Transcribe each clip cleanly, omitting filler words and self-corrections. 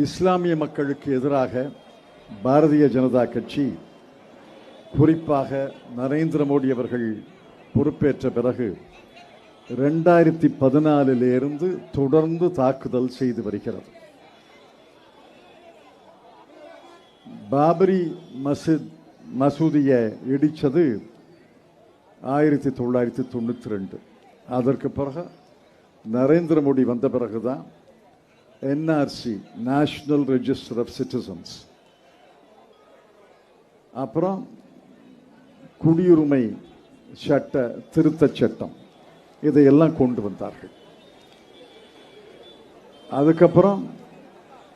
இஸ்லாமிய மக்களுக்கு எதிராக பாரதிய ஜனதா கட்சி, குறிப்பாக நரேந்திர மோடி அவர்கள் பொறுப்பேற்ற பிறகு 2014 தொடர்ந்து தாக்குதல் செய்து வருகிறது. பாபரி மசூதியை இடித்தது 1992. அதற்கு பிறகு நரேந்திர மோடி வந்த பிறகுதான் NRC, national register of citizens, அப்புறம் குடியுரிமை திருத்தச் சட்டம், இதையெல்லாம் கொண்டு வந்தார்கள். அதுக்கப்புறம்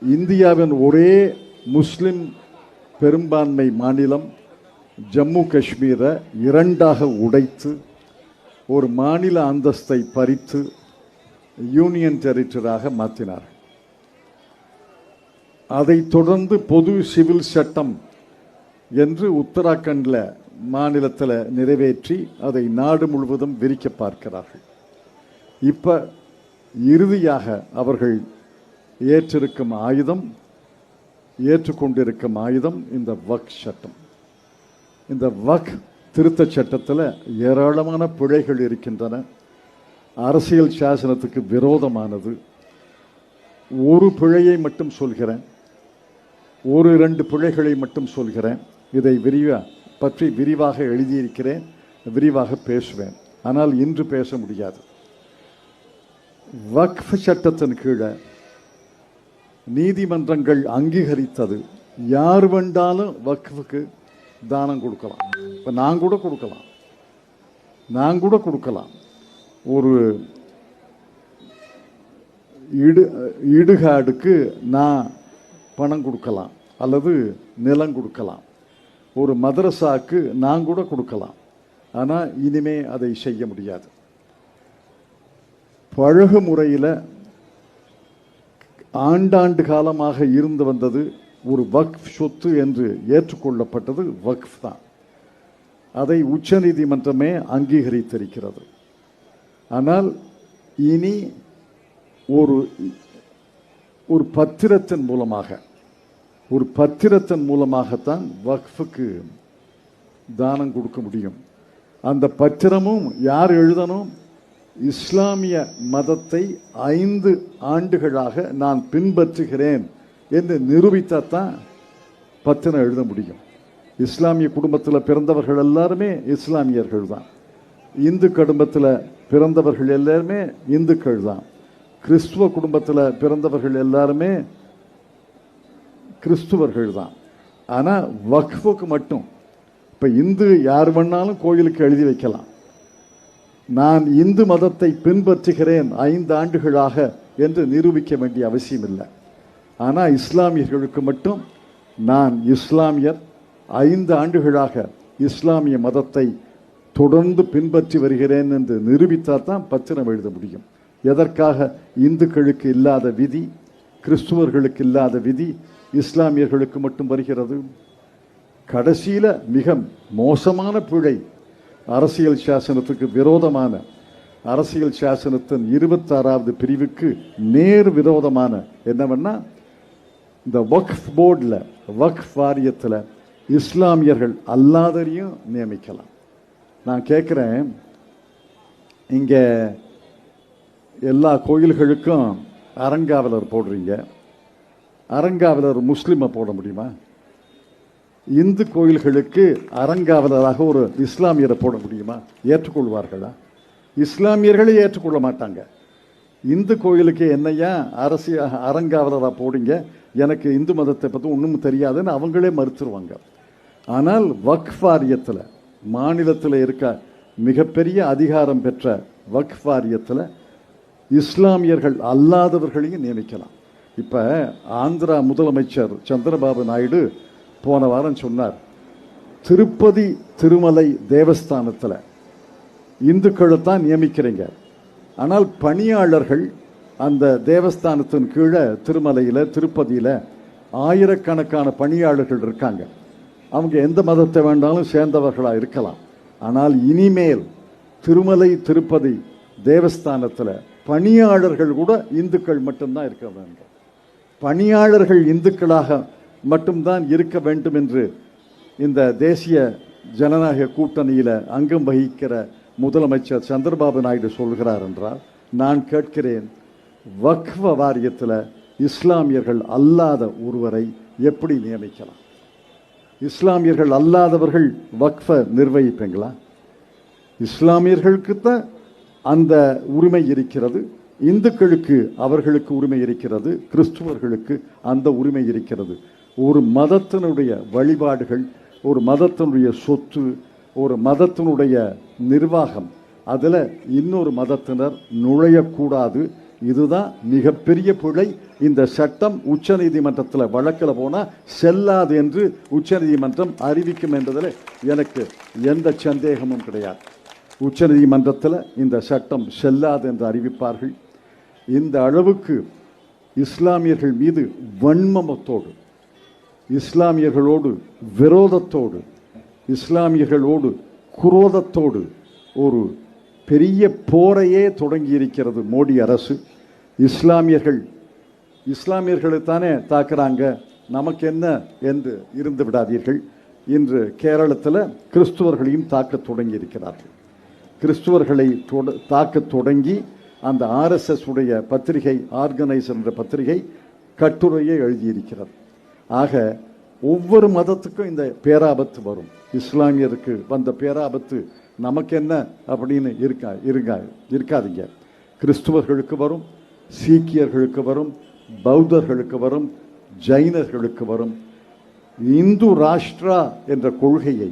இந்தியாவின் ஒரே முஸ்லிம் பெரும்பான்மை மாநிலம் ஜம்மு காஷ்மீரை 2ஆக உடைத்து ஒரு மாநில அந்தஸ்தை பறித்து யூனியன் டெரிட்டரியாக மாற்றினார்கள். அதைத் தொடர்ந்து பொது சிவில் சட்டம் என்று உத்தராகண்டில் மாநிலத்தில் நிறைவேற்றி அதை நாடு முழுவதும் விரிக்க பார்க்கிறார்கள். இப்ப இறுதியாக அவர்கள் ஏற்றுக்கொண்டிருக்கும் ஆயுதம் இந்த வக்ஃப் சட்டம். இந்த வக்ஃப் திருத்த சட்டத்தில் ஏராளமான பிழைகள் இருக்கின்றன. அரசியல் சாசனத்துக்கு விரோதமானது. ஒரு பிழையை மட்டும் சொல்கிறேன், 1-2 பிழைகளை மட்டும் சொல்கிறேன். இதை பற்றி விரிவாக எழுதியிருக்கிறேன், விரிவாக பேசுவேன். ஆனால் இன்று பேச முடியாது. வக்ஃப் சட்டத்தின் கீழே நீதிமன்றங்கள் அங்கீகரித்தது, யார் வேண்டாலும் வக்ஃபுக்கு தானம் கொடுக்கலாம். இப்போ நான் கூட கொடுக்கலாம். ஒரு இடுகாடுக்கு நான் பணம் கொடுக்கலாம் அல்லது நிலம் கொடுக்கலாம். ஒரு மதரசாக்கு நான் கூட கொடுக்கலாம். ஆனால் இனிமே அதை செய்ய முடியாது. பழகு முறையில் ஆண்டாண்டு காலமாக இருந்து வந்தது ஒரு வக்ஃப் சொத்து என்று ஏற்றுக்கொள்ளப்பட்டது வக்ஃப் தான். அதை உச்ச நீதிமன்றமே அங்கீகரித்திருக்கிறது. ஆனால் இனி ஒரு பத்திரத்தின் மூலமாகத்தான் வக்ஃபுக்கு தானம் கொடுக்க முடியும். அந்த பத்திரமும் யார் எழுதணும்? இஸ்லாமிய மதத்தை 5 ஆண்டுகளாக நான் பின்பற்றுகிறேன் என்று நிரூபித்தான் பத்திரம் எழுத முடியும். இஸ்லாமிய குடும்பத்தில் பிறந்தவர்கள் எல்லாருமே இஸ்லாமியர்கள் தான். இந்து குடும்பத்தில் பிறந்தவர்கள் எல்லாருமே இந்துக்கள் தான். கிறிஸ்துவ குடும்பத்தில் பிறந்தவர்கள் எல்லாருமே கிறிஸ்துவர்கள் தான். ஆனால் வக்ஃபுக்கு மட்டும் இப்போ இந்து யார் வேணாலும் கோயிலுக்கு எழுதி வைக்கலாம், நான் இந்து மதத்தை பின்பற்றுகிறேன் 5 ஆண்டுகளாக என்று நிரூபிக்க வேண்டிய அவசியம் இல்லை. ஆனால் இஸ்லாமியர்களுக்கு மட்டும் நான் இஸ்லாமியர், 5 ஆண்டுகளாக இஸ்லாமிய மதத்தை தொடர்ந்து பின்பற்றி வருகிறேன் என்று நிரூபித்தால் தான் பத்திரம் எழுத முடியும். எதற்காக இந்துக்களுக்கு இல்லாத விதி, கிறிஸ்துவர்களுக்கு இல்லாத விதி இஸ்லாமியர்களுக்கு மட்டும் வருகிறது? கடைசியில் மிக மோசமான பிழை, அரசியல் சாசனத்துக்கு விரோதமான, அரசியல் சாசனத்தின் 26வது பிரிவுக்கு நேர் விரோதமான என்னவென்னா, இந்த வக்ஃப் போர்டில், வக்ஃப் வாரியத்தில் இஸ்லாமியர்கள் அல்லாதரையும் நியமிக்கலாம். நான் கேட்குறேன், இங்கே எல்லா கோயில்களுக்கும் அறங்காவலர் போடுறீங்க, அறங்காவலர் முஸ்லீமை போட முடியுமா? இந்து கோயில்களுக்கு அறங்காவலராக ஒரு இஸ்லாமியரை போட முடியுமா? ஏற்றுக்கொள்வார்களா? இஸ்லாமியர்களே ஏற்றுக்கொள்ள மாட்டாங்க. இந்து கோயிலுக்கு என்னையா அறங்காவலராக போடுங்க, எனக்கு இந்து மதத்தை பற்றி ஒன்றும் தெரியாதுன்னு அவங்களே மறுத்துருவாங்க. ஆனால் வக்ஃப் வாரியத்தில், மாநிலத்தில் இருக்க மிகப்பெரிய அதிகாரம் பெற்ற வக்ஃப் வாரியத்தில் இஸ்லாமியர்கள் அல்லாதவர்களையும் நியமிக்கலாம். இப்போ ஆந்திரா முதலமைச்சர் சந்திரபாபு நாயுடு போன வாரம் சொன்னார், திருப்பதி திருமலை தேவஸ்தானத்தில் இந்துக்களை தான் நியமிக்கிறீங்க, ஆனால் பணியாளர்கள் அந்த தேவஸ்தானத்தின் கீழே திருமலையில், திருப்பதியில் ஆயிரக்கணக்கான பணியாளர்கள் இருக்காங்க. அவங்க எந்த மதத்தை வேண்டாலும் சேர்ந்தவர்களாக இருக்கலாம். ஆனால் இனிமேல் திருமலை திருப்பதி தேவஸ்தானத்தில் பணியாளர்கள் கூட இந்துக்கள் மட்டும்தான் இருக்கிறாங்க. பணியாளர்கள் இந்துக்களாக மட்டும்தான் இருக்க வேண்டும் என்று இந்த தேசிய ஜனநாயக கூட்டணியில் அங்கம் வகிக்கிற முதலமைச்சர் சந்திரபாபு நாயுடு சொல்கிறார் என்றால், நான் கேட்கிறேன், வக்ஃப் வாரியத்தில் இஸ்லாமியர்கள் அல்லாத ஒருவரை எப்படி நியமிக்கலாம்? இஸ்லாமியர்கள் அல்லாதவர்கள் வக்ஃபை நிர்வகிப்பீங்களா? இஸ்லாமியர்களுக்குத்தான் அந்த உரிமை இருக்கிறது, இந்துக்களுக்கு அவர்களுக்கு உரிமை இருக்கிறது, கிறிஸ்துவர்களுக்கு அந்த உரிமை இருக்கிறது. ஒரு மதத்தினுடைய வழிபாடுகள், ஒரு மதத்தினுடைய சொத்து, ஒரு மதத்தினுடைய நிர்வாகம், அதில் இன்னொரு மதத்தினர் நுழையக்கூடாது. இதுதான் மிகப்பெரிய பிழை. இந்த சட்டம் உச்ச நீதிமன்றத்தில் வழக்கில் போனால் செல்லாது என்று உச்ச நீதிமன்றம் அறிவிக்கும் என்பதில் எனக்கு எந்த சந்தேகமும் கிடையாது. உச்ச நீதிமன்றத்தில் இந்த சட்டம் செல்லாது என்று அறிவிப்பார்கள். இந்த அளவுக்கு இஸ்லாமியர்கள் மீது வன்மத்தோடு, இஸ்லாமியர்களோடு விரோதத்தோடு, இஸ்லாமியர்களோடு குரோதத்தோடு ஒரு பெரிய போரையே தொடங்கி இருக்கிறது மோடி அரசு. இஸ்லாமியர்களைத்தானே தாக்குறாங்க, நமக்கு என்ன என்று இருந்து விடாதீர்கள். இன்று கேரளத்தில் கிறிஸ்துவர்களையும் தாக்க தொடங்கி இருக்கிறார்கள். கிறிஸ்துவர்களை தாக்க தொடங்கி அந்த RSS உடைய பத்திரிகை, ஆர்கனைசர் என்ற பத்திரிகை கட்டுரையை எழுதியிருக்கிறது. ஆக ஒவ்வொரு மதத்துக்கும் இந்த பேராபத்து வரும். இஸ்லாமியருக்கு வந்த பேராபத்து நமக்கு என்ன அப்படின்னு இருக்காதீங்க. கிறிஸ்துவர்களுக்கு வரும், சீக்கியர்களுக்கு வரும், பௌத்தர்களுக்கு வரும், ஜைனர்களுக்கு வரும். இந்து ராஷ்டிரா என்ற கொள்கையை,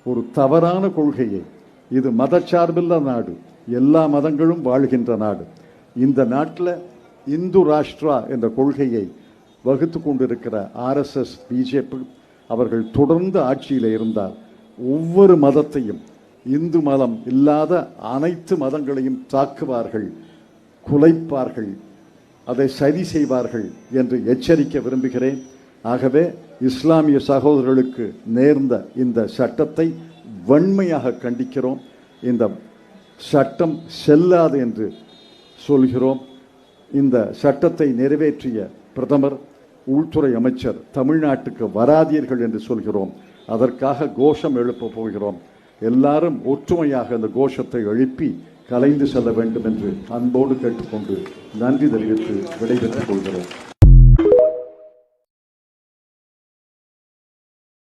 ஒரு தவறான கொள்கையை, இது மதச்சார்பில்லா நாடு, எல்லா மதங்களும் வாழ்கின்ற நாடு. இந்த நாட்டில் இந்து ராஷ்டிரா என்ற கொள்கையை வகுத்து கொண்டிருக்கிற RSS, BJP அவர்கள் தொடர்ந்து ஆட்சியில் இருந்தால் ஒவ்வொரு மதத்தையும், இந்து மதம் இல்லாத அனைத்து மதங்களையும் தாக்குவார்கள், குலைப்பார்கள், அதை சரி செய்வார்கள் என்று எச்சரிக்க விரும்புகிறேன். ஆகவே இஸ்லாமிய சகோதரர்களுக்கு நேர்ந்த இந்த சட்டத்தை வன்மையாக கண்டிக்கிறோம். இந்த சட்டம் செல்லாது என்று சொல்கிறோம். இந்த சட்டத்தை நிறைவேற்றிய பிரதமர், உள்துறை அமைச்சர் தமிழ்நாட்டுக்கு வராதீர்கள் என்று சொல்கிறோம். அதற்காக கோஷம் எழுப்ப போகிறோம். எல்லாரும் ஒற்றுமையாக அந்த கோஷத்தை எழுப்பி கலைந்து செல்ல வேண்டும் என்று அன்போடு கேட்டுக்கொண்டு நன்றி தெரிவித்து விடைபெற்றுக் கொள்கிறோம்.